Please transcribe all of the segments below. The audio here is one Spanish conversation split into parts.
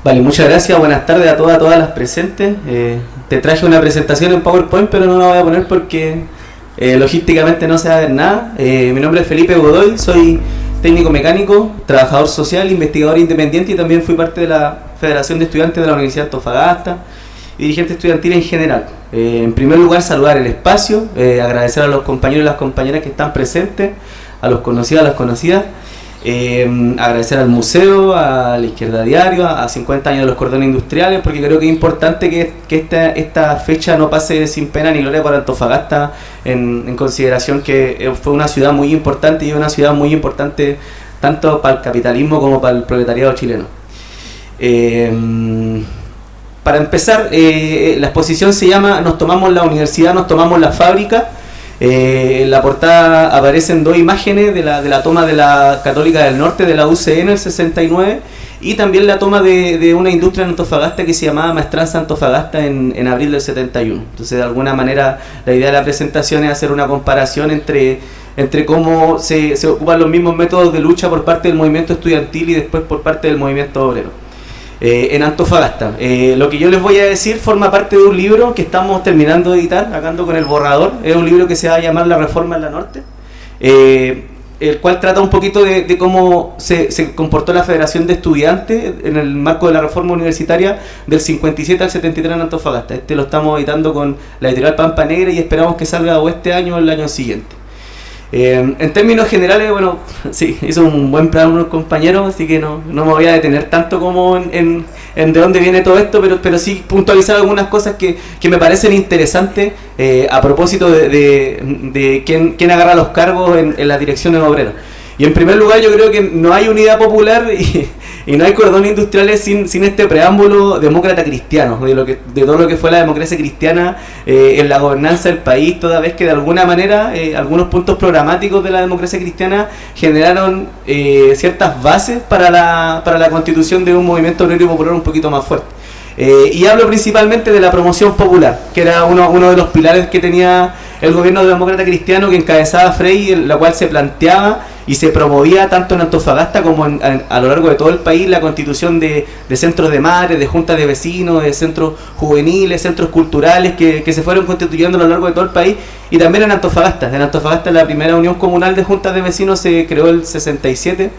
Vale, muchas gracias, buenas tardes a todas las presentes. Te traje una presentación en PowerPoint, pero no la voy a poner porque logísticamente no se va a ver nada. Mi nombre es Felipe Godoy, soy técnico mecánico, trabajador social, investigador independiente y también fui parte de la Federación de Estudiantes de la Universidad de Antofagasta y dirigente estudiantil en general. En primer lugar, saludar el espacio, agradecer a los compañeros y las compañeras que están presentes, a los conocidos, a las conocidas. Agradecer al museo, a la Izquierda Diario, a 50 años de los cordones industriales, porque creo que es importante que esta fecha no pase sin pena ni gloria para Antofagasta, en consideración que fue una ciudad muy importante y una ciudad muy importante tanto para el capitalismo como para el proletariado chileno. Para empezar, la exposición se llama Nos tomamos la universidad, nos tomamos la fábrica. En la portada aparecen dos imágenes de la toma de la Católica del Norte, de la UCN en el 69, y también la toma de una industria en Antofagasta que se llamaba Maestranza Antofagasta en abril del 71. Entonces, de alguna manera, la idea de la presentación es hacer una comparación entre cómo se ocupan los mismos métodos de lucha por parte del movimiento estudiantil y después por parte del movimiento obrero. En Antofagasta. Lo que yo les voy a decir forma parte de un libro que estamos terminando de editar, acá ando con el borrador. Es un libro que se va a llamar La Reforma en la Norte, el cual trata un poquito de cómo se comportó la Federación de Estudiantes en el marco de la reforma universitaria del 57 al 73 en Antofagasta. Este lo estamos editando con la editorial Pampa Negra y esperamos que salga o este año o el año siguiente. En términos generales, bueno, sí, hizo un buen plan unos compañeros, así que no me voy a detener tanto como en de dónde viene todo esto, pero sí puntualizar algunas cosas que me parecen interesantes a propósito de quién agarra los cargos en las direcciones obreras. Y en primer lugar, yo creo que no hay unidad popular y no hay cordones industriales sin este preámbulo demócrata cristiano, de todo lo que fue la democracia cristiana en la gobernanza del país, toda vez que de alguna manera algunos puntos programáticos de la democracia cristiana generaron ciertas bases para la constitución de un movimiento obrero y popular un poquito más fuerte. Y hablo principalmente de la promoción popular, que era uno de los pilares que tenía el gobierno demócrata cristiano que encabezaba Frei, en la cual se planteaba y se promovía tanto en Antofagasta como a lo largo de todo el país la constitución de centros de madres, de juntas de vecinos, de centros juveniles, centros culturales que se fueron constituyendo a lo largo de todo el país y también en Antofagasta. En Antofagasta la primera unión comunal de juntas de vecinos se creó el 67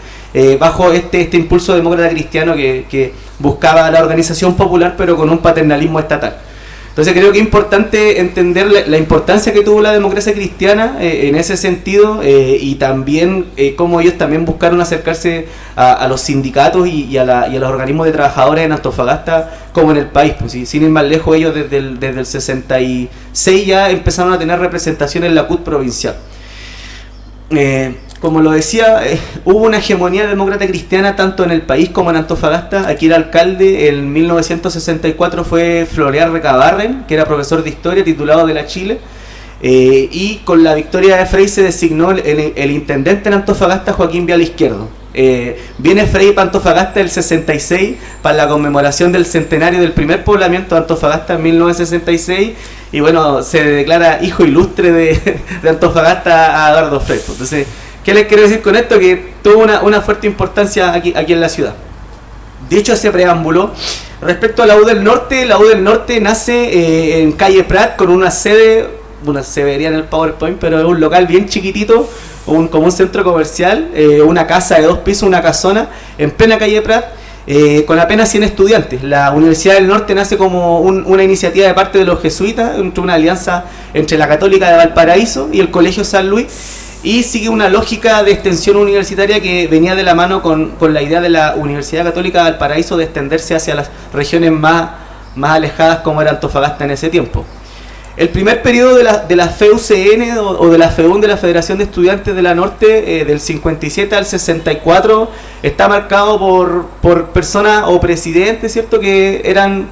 bajo este impulso demócrata cristiano que buscaba la organización popular pero con un paternalismo estatal. Entonces creo que es importante entender la importancia que tuvo la democracia cristiana en ese sentido y también cómo ellos también buscaron acercarse a los sindicatos y a los organismos de trabajadores en Antofagasta como en el país. Pues, sin ir más lejos, ellos desde el 66 ya empezaron a tener representación en la CUT provincial. Como lo decía, hubo una hegemonía demócrata cristiana tanto en el país como en Antofagasta. Aquí el alcalde en 1964 fue Floreal Recabarren, que era profesor de historia titulado de la Chile, y con la victoria de Frei se designó el intendente en Antofagasta, Joaquín Vial Izquierdo. Viene Frei para Antofagasta el 66 para la conmemoración del centenario del primer poblamiento de Antofagasta en 1966 y bueno, se declara hijo ilustre de Antofagasta a Eduardo Frei. Entonces, ¿qué les quiero decir con esto? Que tuvo una fuerte importancia aquí en la ciudad. Dicho ese preámbulo, respecto a la U del Norte nace en calle Prat con una sede, se vería en el PowerPoint, pero es un local bien chiquitito, como un centro comercial, una casa de 2 pisos, una casona, en plena calle Prat, con apenas 100 estudiantes. La Universidad del Norte nace como una iniciativa de parte de los jesuitas, entre una alianza entre la Católica de Valparaíso y el Colegio San Luis, y sigue una lógica de extensión universitaria que venía de la mano con la idea de la Universidad Católica de Valparaíso de extenderse hacia las regiones más alejadas como era Antofagasta en ese tiempo. El primer periodo de la FEUCN o de la FEUN, de la Federación de Estudiantes de la Norte, del 57 al 64, está marcado por personas o presidentes, ¿cierto?, que eran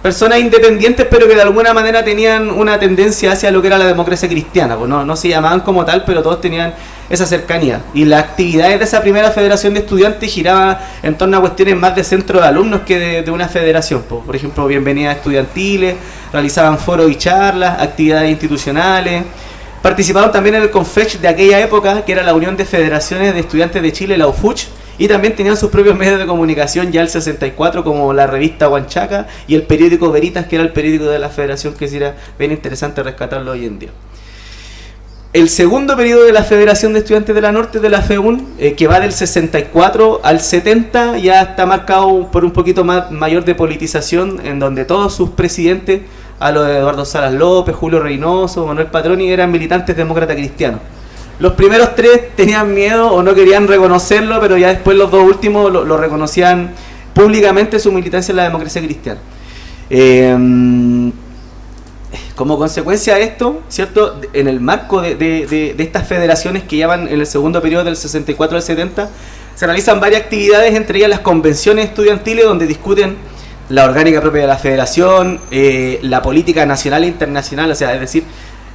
personas independientes pero que de alguna manera tenían una tendencia hacia lo que era la democracia cristiana. Pues no se llamaban como tal, pero todos tenían esa cercanía. Y las actividades de esa primera federación de estudiantes giraban en torno a cuestiones más de centro de alumnos que de una federación. Por ejemplo, bienvenidas estudiantiles, realizaban foros y charlas, actividades institucionales. Participaron también en el CONFECH de aquella época, que era la Unión de Federaciones de Estudiantes de Chile, la UFUCH, Y también tenían sus propios medios de comunicación ya el 64, como la revista Huanchaca y el periódico Veritas, que era el periódico de la Federación, que sería bien interesante rescatarlo hoy en día. El segundo periodo de la Federación de Estudiantes de la Norte, de la FEUN, que va del 64 al 70, ya está marcado por un poquito más mayor de politización, en donde todos sus presidentes, a los de Eduardo Salas López, Julio Reynoso, Manuel Patroni, eran militantes demócratas cristianos. Los primeros tres tenían miedo o no querían reconocerlo, pero ya después los dos últimos lo reconocían públicamente su militancia en la democracia cristiana. Como consecuencia de esto, ¿cierto? En el marco de estas federaciones que llevan en el segundo periodo del 64 al 70, se realizan varias actividades, entre ellas las convenciones estudiantiles, donde discuten la orgánica propia de la federación, la política nacional e internacional, o sea, es decir,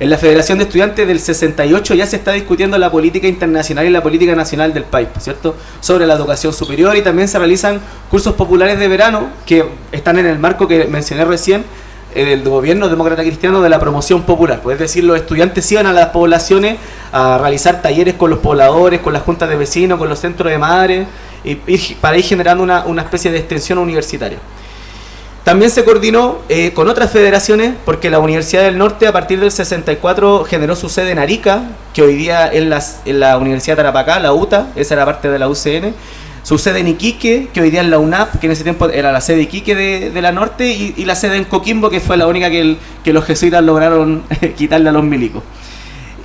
en la Federación de Estudiantes del 68 ya se está discutiendo la política internacional y la política nacional del país, ¿cierto? Sobre la educación superior, y también se realizan cursos populares de verano que están en el marco que mencioné recién, el gobierno demócrata cristiano, de la promoción popular. Pues es decir, los estudiantes iban a las poblaciones a realizar talleres con los pobladores, con las juntas de vecinos, con los centros de madres, y para ir generando una especie de extensión universitaria. También se coordinó con otras federaciones, porque la Universidad del Norte a partir del 64 generó su sede en Arica, que hoy día es la Universidad de Tarapacá, la UTA, esa era parte de la UCN, su sede en Iquique, que hoy día es la UNAP, que en ese tiempo era la sede de Iquique de la Norte, y la sede en Coquimbo, que fue la única que los jesuitas lograron quitarle a los milicos.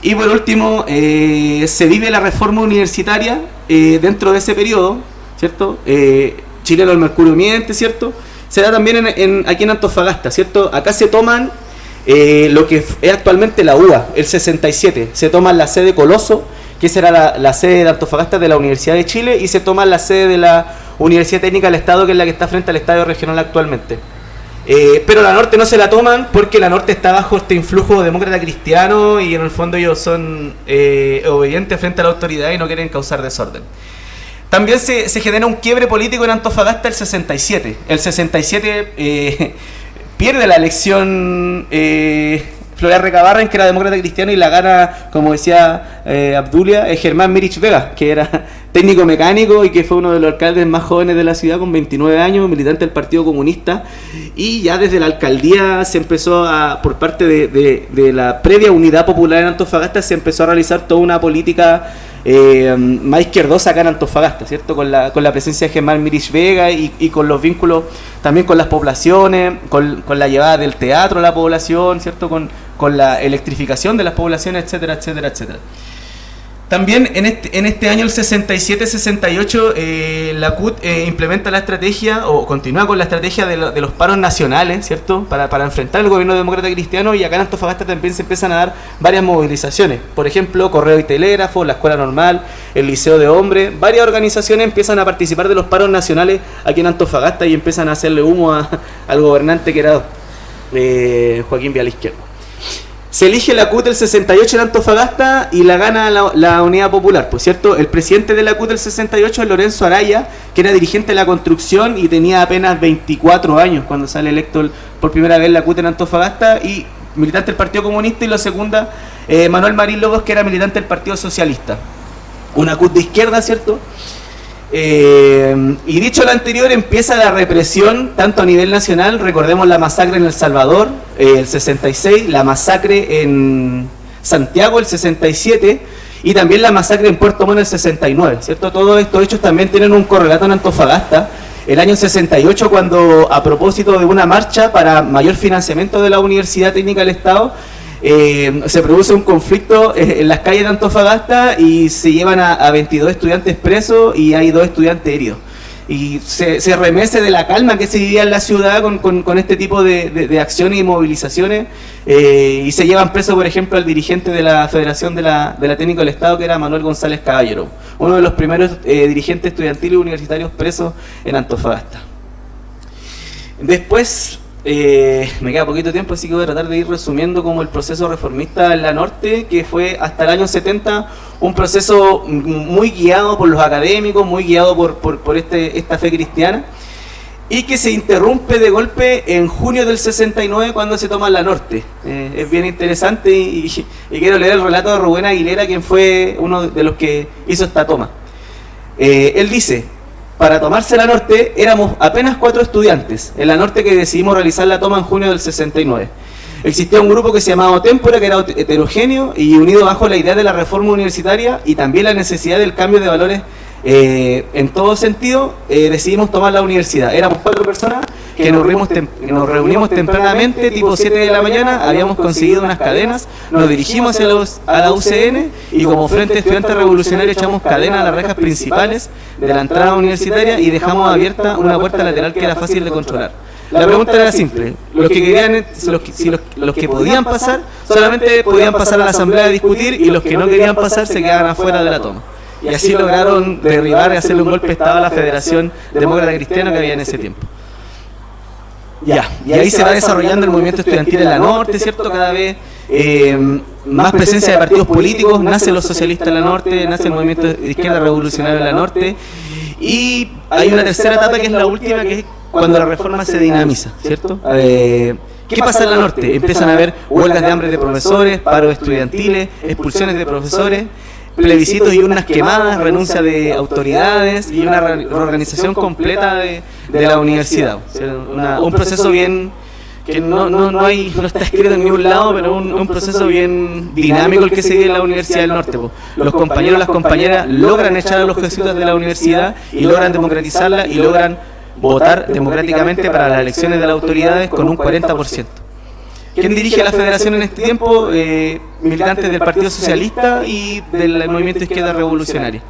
Y por último, se vive la reforma universitaria dentro de ese periodo, ¿cierto? Chileno el Mercurio Miente, ¿cierto? Se da también aquí en Antofagasta, ¿cierto? Acá se toman lo que es actualmente la UA, el 67. Se toman la sede Coloso, que esa era la sede de Antofagasta de la Universidad de Chile, y se toma la sede de la Universidad Técnica del Estado, que es la que está frente al Estadio Regional actualmente. Pero la Norte no se la toman porque la Norte está bajo este influjo demócrata cristiano, y en el fondo ellos son obedientes frente a la autoridad y no quieren causar desorden. También se genera un quiebre político en Antofagasta el 67. El 67 pierde la elección Florea Recabarren, que era demócrata cristiano, y la gana, como decía Abdulia, Germán Mirich Vega, que era técnico mecánico y que fue uno de los alcaldes más jóvenes de la ciudad, con 29 años, militante del Partido Comunista. Y ya desde la alcaldía se empezó por parte de la previa Unidad Popular en Antofagasta, se empezó a realizar toda una política más izquierdosa acá en Antofagasta, ¿cierto? Con la presencia de Germán Mirich Vega y con los vínculos también con las poblaciones, con la llevada del teatro a la población, ¿cierto? Con la electrificación de las poblaciones, etcétera, etcétera, etcétera. También en este año, el 67-68, la CUT implementa la estrategia, o continúa con la estrategia de los paros nacionales, ¿cierto? Para enfrentar al gobierno demócrata cristiano, y acá en Antofagasta también se empiezan a dar varias movilizaciones. Por ejemplo, Correo y Telégrafo, la Escuela Normal, el Liceo de Hombres, varias organizaciones empiezan a participar de los paros nacionales aquí en Antofagasta y empiezan a hacerle humo al gobernante, que era Joaquín Vial Izquierdo. Se elige la CUT del 68 en Antofagasta y la gana la Unidad Popular, pues, ¿cierto? El presidente de la CUT del 68 es Lorenzo Araya, que era dirigente de la construcción y tenía apenas 24 años cuando sale electo por primera vez la CUT en Antofagasta, y militante del Partido Comunista, y lo segunda Manuel Marín Lobos, que era militante del Partido Socialista. Una CUT de izquierda, ¿cierto? Y dicho lo anterior, empieza la represión tanto a nivel nacional. Recordemos la masacre en El Salvador, el 66, la masacre en Santiago el 67, y también la masacre en Puerto Montt el 69, ¿cierto? Todos estos hechos también tienen un correlato en Antofagasta. El año 68, cuando, a propósito de una marcha para mayor financiamiento de la Universidad Técnica del Estado, se produce un conflicto en las calles de Antofagasta y se llevan a 22 estudiantes presos y hay 2 estudiantes heridos. Y se remece de la calma que se vivía en la ciudad con este tipo de acciones y movilizaciones, y se llevan preso, por ejemplo, al dirigente de la Federación de la Técnica del Estado, que era Manuel González Caballero, uno de los primeros dirigentes estudiantiles universitarios presos en Antofagasta. Después, me queda poquito tiempo, así que voy a tratar de ir resumiendo como el proceso reformista en la Norte, que fue hasta el año 70 un proceso muy guiado por los académicos, muy guiado por esta fe cristiana, y que se interrumpe de golpe en junio del 69 cuando se toma la Norte. Es bien interesante y quiero leer el relato de Rubén Aguilera, quien fue uno de los que hizo esta toma. Él dice: para tomarse la Norte éramos apenas 4 estudiantes, en la Norte que decidimos realizar la toma en junio del 69. Existía un grupo que se llamaba Otémpora, que era heterogéneo y unido bajo la idea de la reforma universitaria y también la necesidad del cambio de valores en todo sentido. Decidimos tomar la universidad. Éramos 4 personas que nos reunimos tempranamente, tipo 7 de la mañana, habíamos conseguido unas cadenas, nos dirigimos a la UCN y como Frente Estudiante Revolucionario echamos cadena a las rejas principales de la entrada universitaria y dejamos abierta una puerta lateral que era fácil de controlar. La pregunta era simple: los que querían, los que podían pasar, solamente podían pasar a la asamblea a discutir, y los que no querían pasar se quedaban afuera de la toma. Y así lograron derribar y hacerle un golpe de estado a la Federación Demócrata Cristiana que había en ese tiempo. Y ahí se va desarrollando el movimiento estudiantil en la Norte, ¿cierto? Cada vez más presencia de partidos políticos, nacen los socialistas en la Norte, nace el movimiento de izquierda revolucionario en la Norte, y hay una tercera etapa que es la última, que es cuando la reforma se dinamiza, ¿cierto? ¿Qué pasa en la Norte? Empiezan a haber huelgas de hambre de profesores, paros estudiantiles, expulsiones de profesores, plebiscitos y urnas quemadas, renuncia de autoridades y una reorganización completa de la universidad. O sea, un proceso bien que no está escrito en ningún lado, pero un proceso bien dinámico el que sigue en la Universidad del Norte. Los compañeros y las compañeras logran echar a los jesuitas de la universidad y logran democratizarla y logran votar democráticamente para las elecciones de las autoridades con un 40%. ¿Quién dirige la federación en este tiempo? Militantes del Partido Socialista y del Movimiento de Izquierda Revolucionaria.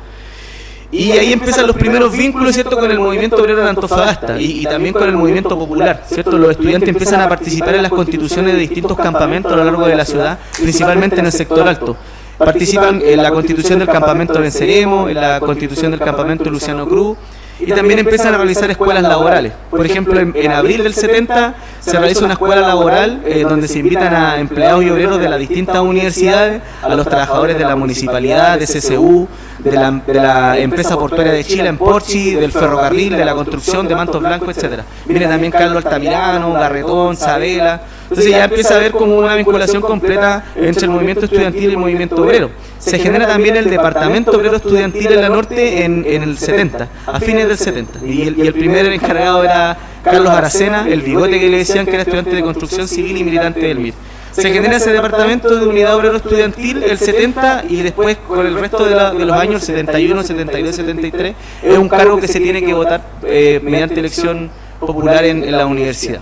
Y ahí empiezan los primeros vínculos, ¿cierto?, con el movimiento obrero en Antofagasta y también con el movimiento popular, ¿cierto? Los estudiantes empiezan a participar en las constituciones de distintos campamentos a lo largo de la ciudad, principalmente en el sector alto. Participan en la constitución del campamento Venceremos, en la constitución del campamento Luciano Cruz, y también empiezan a realizar escuelas laborales. Por ejemplo, en abril del 70 se realiza una escuela laboral donde se invitan a empleados y obreros de las distintas universidades, a los trabajadores de la municipalidad, de CCU, de la empresa portuaria de Chile en Porchi, del ferrocarril, de la construcción, de Mantos Blancos, etcétera. Viene también Carlos Altamirano, Garretón, Sabela. Entonces ya empieza a haber como una vinculación completa entre el movimiento estudiantil y el movimiento obrero. Se genera también el Departamento Obrero Estudiantil en la Norte en el 70, a fines del 70. Y el primer encargado era Carlos Aracena, el bigote que le decían, que era estudiante de construcción civil y militante del MIR. Se genera ese Departamento de Unidad Obrero Estudiantil el 70, y después con el resto de los años, 71, 72, 73, es un cargo que se tiene que votar mediante elección popular en la universidad.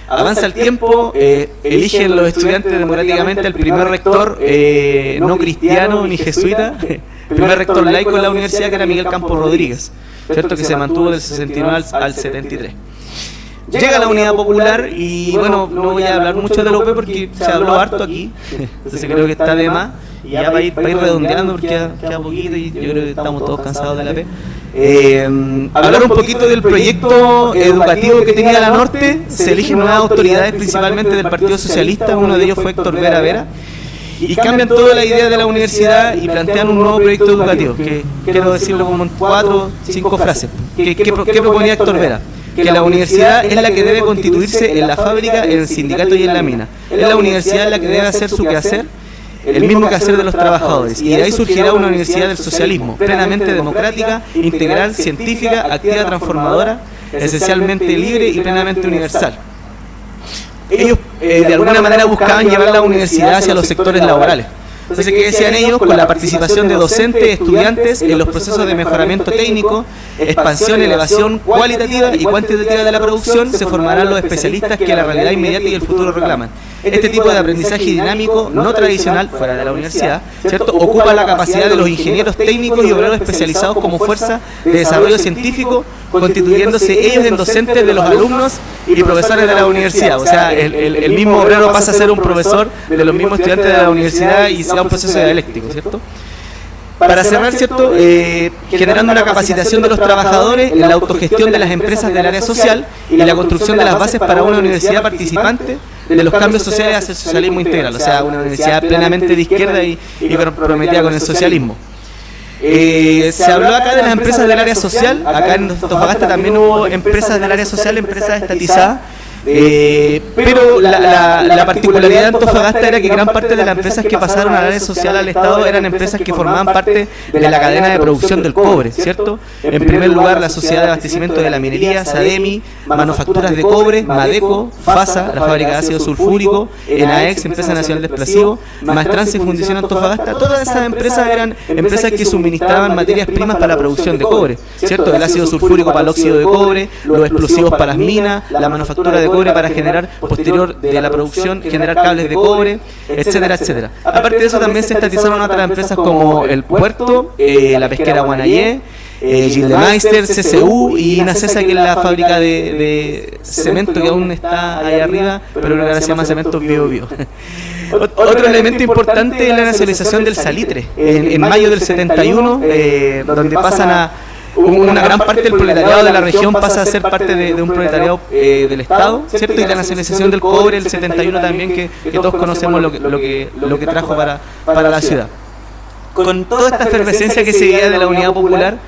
Avanza el tiempo, eligen los estudiantes democráticamente el primer rector no cristiano ni jesuita, primer rector laico en la universidad, que era Miguel Campos Rodríguez, ¿cierto?, que se mantuvo del 69 al 73. Llega la Unidad Popular y bueno, no voy a hablar mucho de la UP porque se habló harto aquí, entonces creo que está de más, y ya para ir redondeando porque queda poquito y yo creo que estamos todos cansados de la UP. Hablar un poquito del proyecto educativo que tenía la Norte. Se eligen nuevas autoridades principalmente del Partido Socialista, uno de ellos fue Héctor Vera, y cambian toda la idea de la universidad y plantean un nuevo proyecto educativo, que quiero decirlo como en 4 o 5 frases. ¿Qué proponía Héctor Vera? Que la universidad es la que debe constituirse en la fábrica, en el sindicato y en la mina. Es la universidad la que debe hacer su quehacer, el mismo quehacer de los trabajadores, y de ahí surgirá una universidad del socialismo, plenamente democrática, integral, científica, activa, transformadora, esencialmente libre y plenamente universal. Ellos de alguna manera buscaban llevar la universidad hacia los sectores laborales. Entonces, ¿qué decían ellos? Con la participación de docentes, estudiantes en los procesos de mejoramiento técnico, expansión, elevación cualitativa y cuantitativa de la producción, se formarán los especialistas que la realidad inmediata y el futuro reclaman. Este tipo de aprendizaje dinámico, no tradicional, fuera de la universidad, ¿cierto?, ocupa la capacidad de los ingenieros técnicos y obreros especializados como fuerza de desarrollo científico, constituyéndose ellos en docentes de los alumnos y profesores de la universidad. O sea, el mismo obrero pasa a ser un profesor de los mismos estudiantes de la universidad y se da un proceso dialéctico, ¿cierto? Para cerrar, ¿cierto?, generando una capacitación de los trabajadores en la autogestión de las empresas del área social y la construcción de las bases para una universidad participante de los cambios sociales hacia el socialismo integral, o sea, una universidad plenamente de izquierda y comprometida con el socialismo. Se habló acá de las empresas del área social. Acá en Antofagasta también hubo empresas del área social, empresas estatizadas, Pero la particularidad de Antofagasta era que gran parte de las empresas que pasaron al área social al Estado eran empresas que formaban parte de la cadena de producción del cobre, ¿cierto? En primer lugar, la Sociedad de Abastecimiento de la Minería, SADEMI, Manufacturas de Cobre, MADECO, FASA, la fábrica de ácido sulfúrico, ENAEX, Empresa Nacional de Explosivos, Maestranza y Fundición Antofagasta. Todas esas empresas eran empresas que suministraban materias primas para la producción de cobre, ¿cierto? El ácido sulfúrico para el óxido de cobre, los explosivos para las minas, la manufactura de cobre para generar, posterior de la producción, generar cables de cobre, etcétera, etcétera. Aparte de eso, también se estatizaron otras empresas como el puerto, la pesquera Guanayé, Gildemeister, CCU y Nacesa, que es la fábrica de cemento que aún está ahí arriba, pero que ahora se llama Cementos Bio Bio. Otro elemento importante es la nacionalización del salitre. En mayo del 71, donde pasan a una gran parte del proletariado de la región pasa a ser parte de un proletariado del Estado, ¿cierto? Y la nacionalización del cobre, el 71 también, que todos conocemos lo que trajo para la ciudad. Con toda esta efervescencia que seguía de la Unidad Popular,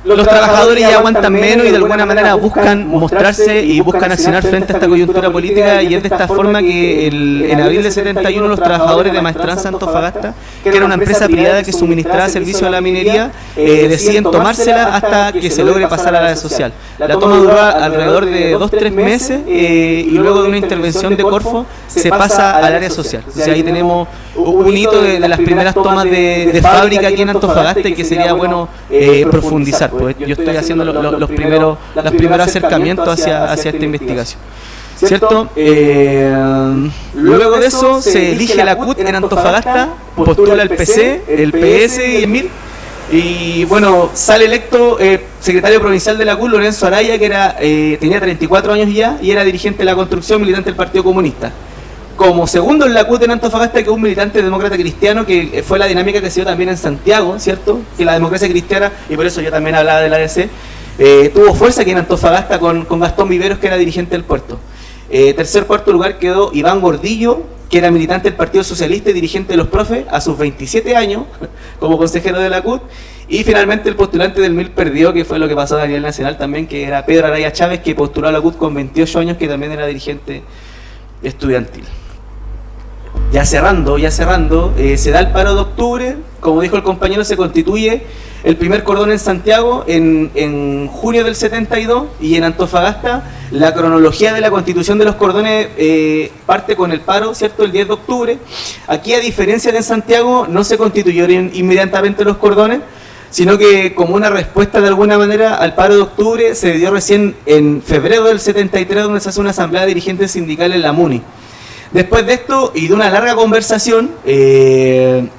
los trabajadores ya aguantan menos y de alguna manera buscan mostrarse y buscan accionar frente a esta coyuntura política, y es de esta forma que en abril de 71 los trabajadores de Maestranza Antofagasta, que era una empresa privada que suministraba servicio a la minería, deciden tomársela hasta que se logre pasar a la área social. La toma duró alrededor de 2-3 meses y luego de una intervención de Corfo se pasa al área social. Entonces ahí tenemos un hito de las primeras tomas de fábrica aquí en Antofagasta, y que sería bueno profundizar. Pues yo estoy haciendo los primeros acercamientos hacia esta investigación, ¿cierto? Luego de eso se elige la CUT en Antofagasta, postula el PC, el PS y el MIR, y bueno, sale electo secretario provincial de la CUT, Lorenzo Araya, que tenía 34 años ya y era dirigente de la construcción, militante del Partido Comunista. Como segundo en la CUT en Antofagasta, que es un militante demócrata cristiano, que fue la dinámica que se dio también en Santiago, ¿cierto? Que la democracia cristiana, y por eso yo también hablaba de la ADC, tuvo fuerza aquí en Antofagasta con Gastón Viveros, que era dirigente del puerto. Cuarto lugar quedó Iván Gordillo, que era militante del Partido Socialista y dirigente de los profes a sus 27 años como consejero de la CUT. Y finalmente el postulante del MIR perdió, que fue lo que pasó a nivel nacional también, que era Pedro Araya Chávez, que postuló a la CUT con 28 años, que también era dirigente estudiantil. Ya cerrando, se da el paro de octubre, como dijo el compañero, se constituye el primer cordón en Santiago en junio del 72, y en Antofagasta la cronología de la constitución de los cordones parte con el paro, ¿cierto? El 10 de octubre. Aquí, a diferencia de en Santiago, no se constituyeron inmediatamente los cordones, sino que como una respuesta de alguna manera al paro de octubre se dio recién en febrero del 73, donde se hace una asamblea de dirigentes sindicales en la MUNI. Después de esto y de una larga conversación, se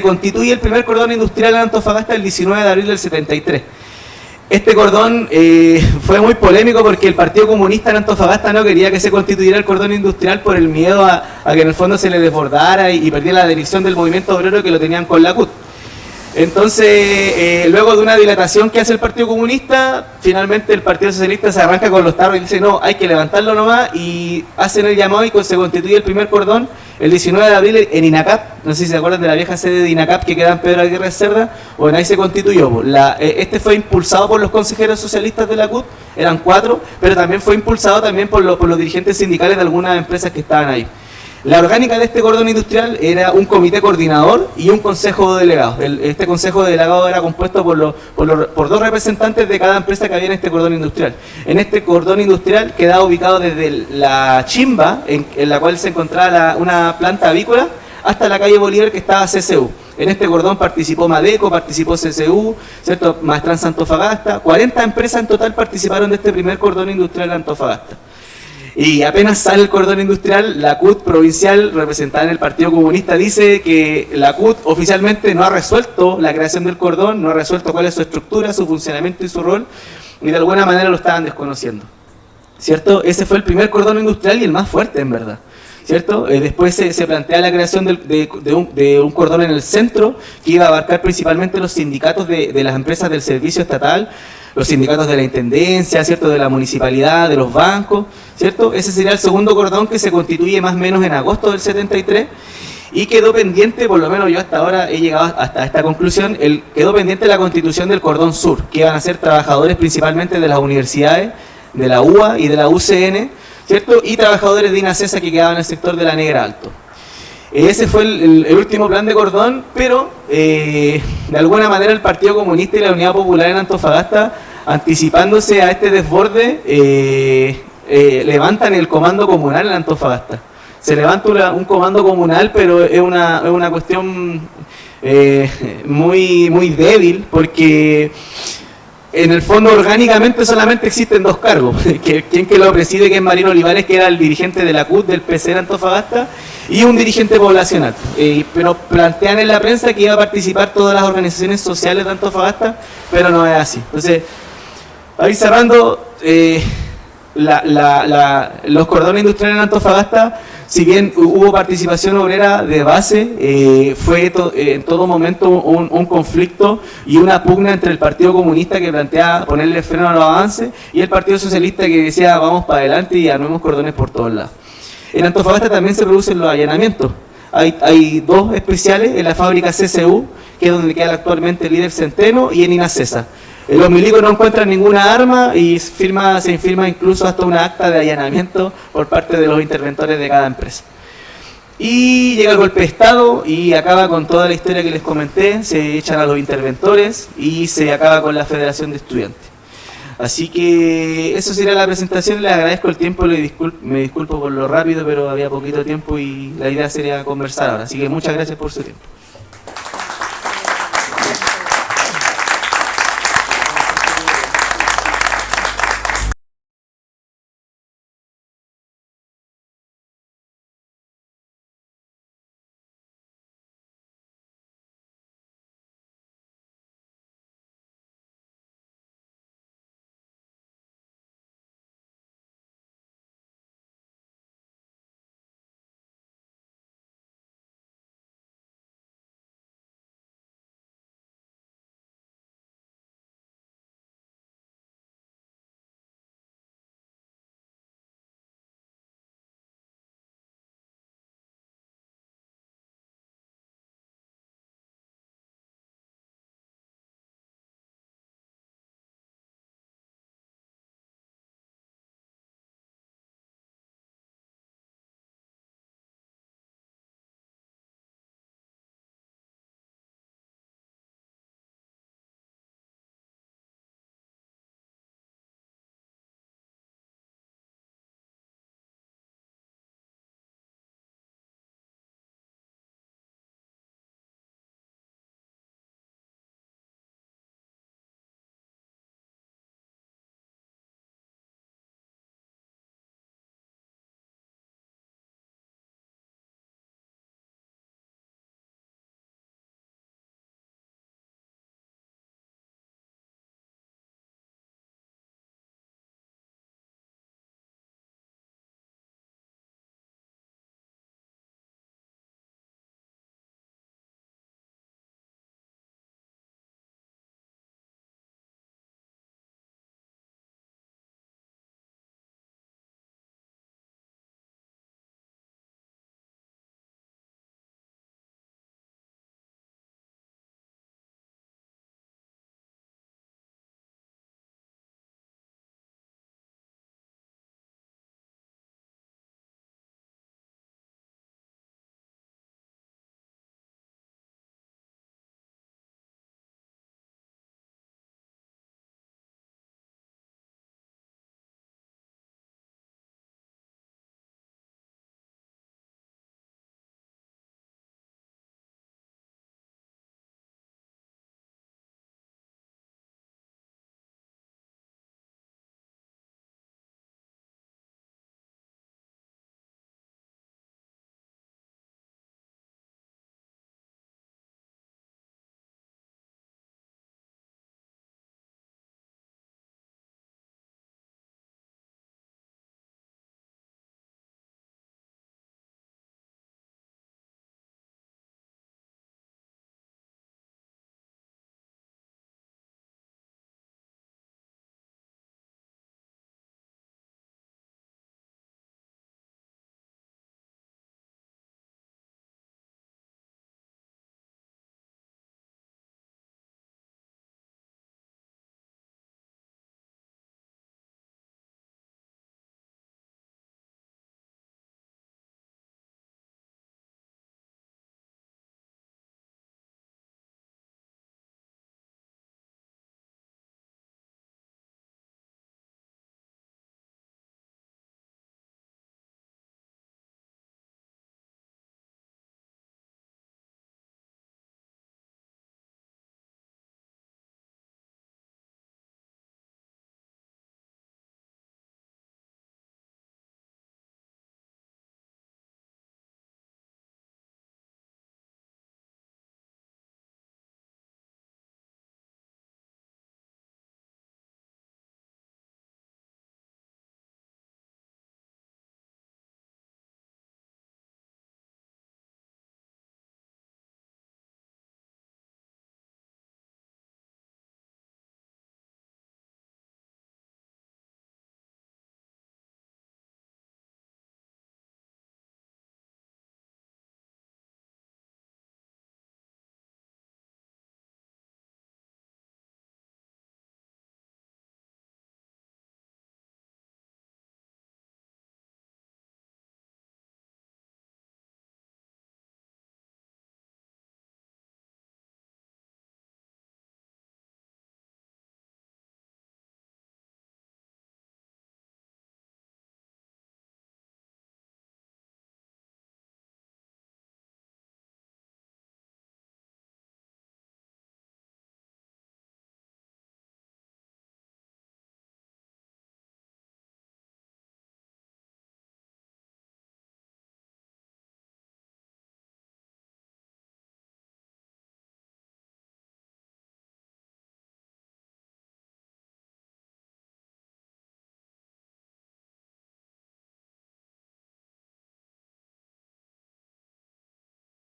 constituye el primer cordón industrial en Antofagasta el 19 de abril del 73. Este cordón fue muy polémico porque el Partido Comunista en Antofagasta no quería que se constituyera el cordón industrial por el miedo a que en el fondo se le desbordara y perdiera la dirección del movimiento obrero que lo tenían con la CUT. Entonces, luego de una dilatación que hace el Partido Comunista, finalmente el Partido Socialista se arranca con los tarros y dice no, hay que levantarlo nomás, y hacen el llamado y se constituye el primer cordón el 19 de abril en INACAP. No sé si se acuerdan de la vieja sede de INACAP que queda en Pedro Aguirre Cerda. Bueno, ahí se constituyó. Este fue impulsado por los consejeros socialistas de la CUT, eran 4, pero también fue impulsado también por los dirigentes sindicales de algunas empresas que estaban ahí. La orgánica de este cordón industrial era un comité coordinador y un consejo de delegados. Este consejo de delegados era compuesto por 2 representantes de cada empresa que había en este cordón industrial. En este cordón industrial quedaba ubicado desde la chimba, en la cual se encontraba una planta avícola, hasta la calle Bolívar, que estaba CCU. En este cordón participó MADECO, participó CCU, ¿cierto? Maestranza Antofagasta. 40 empresas en total participaron de este primer cordón industrial de Antofagasta. Y apenas sale el cordón industrial, la CUT provincial, representada en el Partido Comunista, dice que la CUT oficialmente no ha resuelto la creación del cordón, no ha resuelto cuál es su estructura, su funcionamiento y su rol, y de alguna manera lo estaban desconociendo, ¿cierto? Ese fue el primer cordón industrial y el más fuerte, en verdad, ¿cierto? Después se plantea la creación de un cordón en el centro, que iba a abarcar principalmente los sindicatos de las empresas del servicio estatal, los sindicatos de la intendencia, ¿cierto? De la municipalidad, de los bancos, ¿cierto? Ese sería el segundo cordón, que se constituye más o menos en agosto del 73, y quedó pendiente, por lo menos yo hasta ahora he llegado hasta esta conclusión, quedó pendiente la constitución del cordón sur, que iban a ser trabajadores principalmente de las universidades, de la UA y de la UCN, ¿cierto? Y trabajadores de INACESA que quedaban en el sector de la Negra Alto. Ese fue el último plan de cordón, pero de alguna manera el Partido Comunista y la Unidad Popular en Antofagasta, anticipándose a este desborde, levantan el comando comunal en Antofagasta. Se levanta un comando comunal, pero es una cuestión muy débil, porque en el fondo orgánicamente solamente existen dos cargos. Quien que lo preside, que es Marino Olivares, que era el dirigente de la CUT del PC de Antofagasta, y un dirigente poblacional. Pero plantean en la prensa que iba a participar todas las organizaciones sociales de Antofagasta, pero no es así. Entonces, a ir cerrando, los cordones industriales en Antofagasta, si bien hubo participación obrera de base, fue en todo momento un conflicto y una pugna entre el Partido Comunista, que planteaba ponerle freno a los avances, y el Partido Socialista, que decía vamos para adelante y armemos cordones por todos lados. En Antofagasta también se producen los allanamientos. Hay dos especiales en la fábrica CCU, que es donde queda actualmente el líder Centeno, y en INACESA. Los milicos no encuentran ninguna arma y se infirma incluso hasta una acta de allanamiento por parte de los interventores de cada empresa. Y llega el golpe de Estado y acaba con toda la historia que les comenté, se echan a los interventores y se acaba con la Federación de Estudiantes. Así que eso sería la presentación, les agradezco el tiempo, me disculpo por lo rápido, pero había poquito tiempo y la idea sería conversar ahora. Así que muchas gracias por su tiempo.